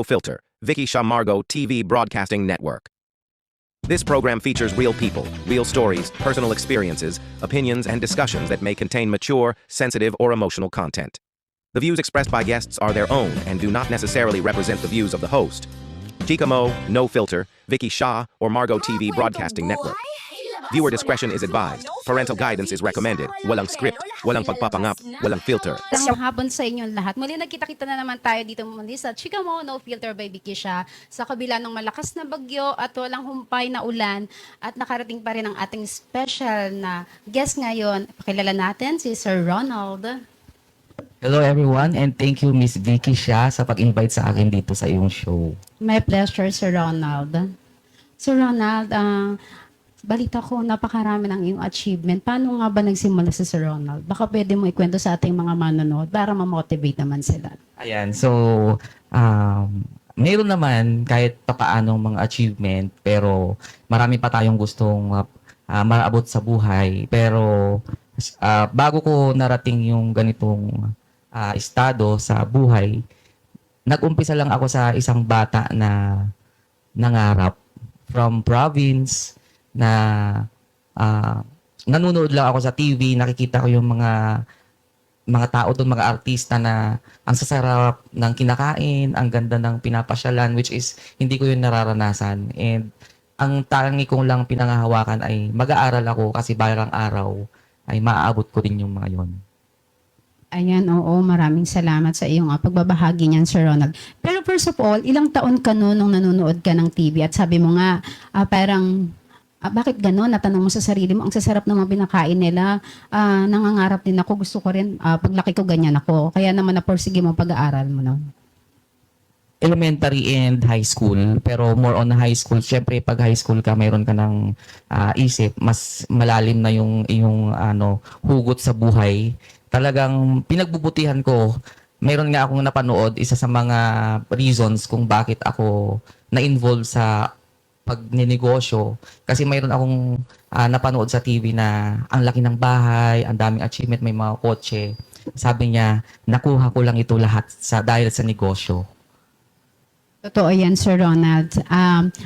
Filter, Vicky Shamargo TV Broadcasting Network. This program features real people, real stories, personal experiences, opinions, and discussions that may contain mature, sensitive, or emotional content. The views expressed by guests are their own and do not necessarily represent the views of the host. Chika Mo, No Filter, Vicky Shah, or Margo TV Broadcasting Network. Viewer discretion is advised. Parental guidance is recommended. Walang script, walang pagpapangap, walang filter. Magandang hapon sa inyong lahat. Muli nagkita-kita na naman tayo dito muli sa Chika Mo, No Filter by Vicky Shah. Sa kabila ng malakas na bagyo at walang humpay na ulan at nakarating pa rin ang ating special na guest ngayon. Pakilala natin si Sir Ronald. Hello everyone and thank you Miss Vicky Shah sa pag-invite sa akin dito sa iyong show. My pleasure, Sir Ronald. Sir Ronald, balita ko napakarami ng iyong achievement. Paano nga ba nagsimula si Sir Ronald? Baka pwede mo ikwento sa ating mga manonood para ma-motivate naman sila. Ayan, so mayroon naman kahit papaanong mga achievement pero marami pa tayong gustong maabot sa buhay. Pero bago ko narating yung ganitong estado sa buhay, nag-umpisa lang ako sa isang bata na nangarap from province na nanonood lang ako sa TV, nakikita ko yung mga tao doon, mga artista na ang sasarap ng kinakain, ang ganda ng pinapasyalan, which is hindi ko yun nararanasan. And ang tangi kong lang pinangahawakan ay mag-aaral ako kasi balang araw ay maaabot ko din yung mga yon. Ayan, oo, maraming salamat sa iyong pagbabahagi niyan, Sir Ronald. Pero first of all, ilang taon ka noon nung nanonood ka ng TV at sabi mo nga, parang, bakit gano'n? Natanong mo sa sarili mo, ang sasarap ng mga pinakain nila, nangangarap din ako, gusto ko rin, paglaki ko ganyan ako. Kaya naman naporsige mo pag-aaral mo noon. Elementary and high school, pero more on high school. Syempre, pag high school ka, mayroon ka ng isip, mas malalim na yung hugot sa buhay. Talagang pinagbubutihan ko. Mayroon nga akong napanood, isa sa mga reasons kung bakit ako na-involve sa pagninegosyo. Kasi mayroon akong napanood sa TV na ang laki ng bahay, ang daming achievement, may mga kotse. Sabi niya, nakuha ko lang ito lahat dahil sa negosyo. Totoo yan, Sir Ronald.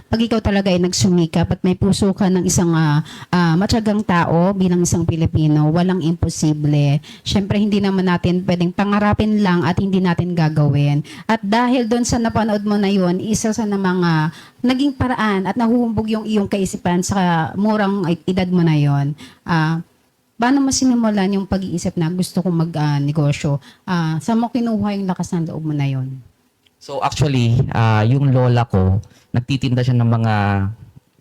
Pag ikaw talaga ay nagsumikap at may puso ka ng isang matyagang tao bilang isang Pilipino, walang imposible. Siyempre, hindi naman natin pwedeng pangarapin lang at hindi natin gagawin. At dahil doon sa napanood mo na yun, isa sa mga naging paraan at nahuhumbog yung iyong kaisipan sa murang edad mo na yun. Paano mo sinimulan yung pag-iisip na gusto kong mag-negosyo? Saan mo kinuha yung lakas ng loob mo na yun? So actually, yung lola ko, nagtitinda siya ng mga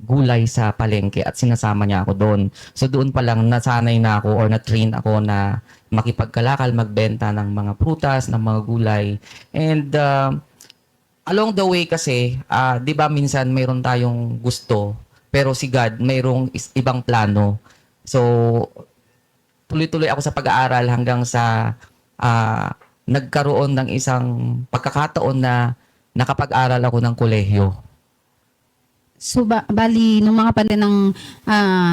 gulay sa palengke at sinasama niya ako doon. So doon pa lang nasanay na ako or na-train ako na makipagkalakal, magbenta ng mga prutas, ng mga gulay. And along the way kasi, 'di ba minsan mayroon tayong gusto, pero si God mayroong ibang plano. So tuloy-tuloy ako sa pag-aaral hanggang sa nagkaroon ng isang pagkakataon na nakapag-aral ako ng kolehiyo. So, bali, nung mga panahon ng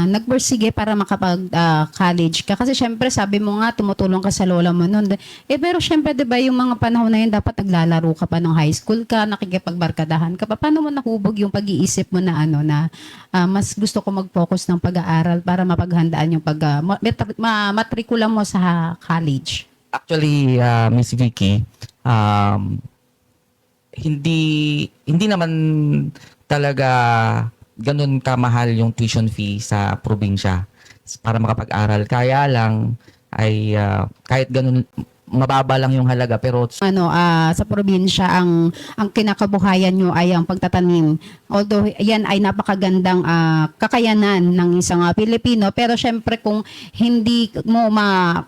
nagpursige para makapag-college ka. Kasi syempre, sabi mo nga, tumutulong ka sa lola mo noon. Pero syempre, di ba, yung mga panahon na yun, dapat naglalaro ka pa ng high school ka, nakikipagbarkadahan ka pa. Paano mo nahubog yung pag-iisip mo na mas gusto ko mag-focus ng pag-aaral para mapaghandaan yung matrikula mo sa college? Actually, Miss Vicky, hindi naman talaga ganun kamahal yung tuition fee sa probinsya para makapag-aral. Kaya lang ay kahit ganun mababa lang yung halaga pero Sa probinsya ang kinakabuhayan nyo ay ang pagtatanim. Although yan ay napakagandang kakayanan ng isang Pilipino, pero syempre kung hindi mo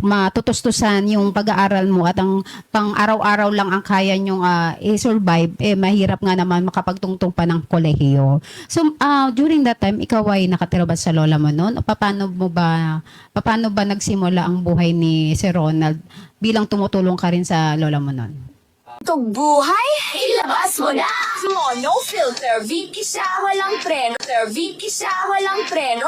matutustusan yung pag-aaral mo at ang pang-araw-araw lang ang kaya nyong i-survive, mahirap nga naman makapagtungtong pa ng kolehiyo. So during that time, ikaw ay nakatira ba sa lola mo noon? O paano ba nagsimula ang buhay ni Sir Ronald bilang tumutulong ka rin sa lola mo noon? Itong buhay, ilabas mo na! No filter, Vicky Shah, walang preno. Vicky Shah, walang preno.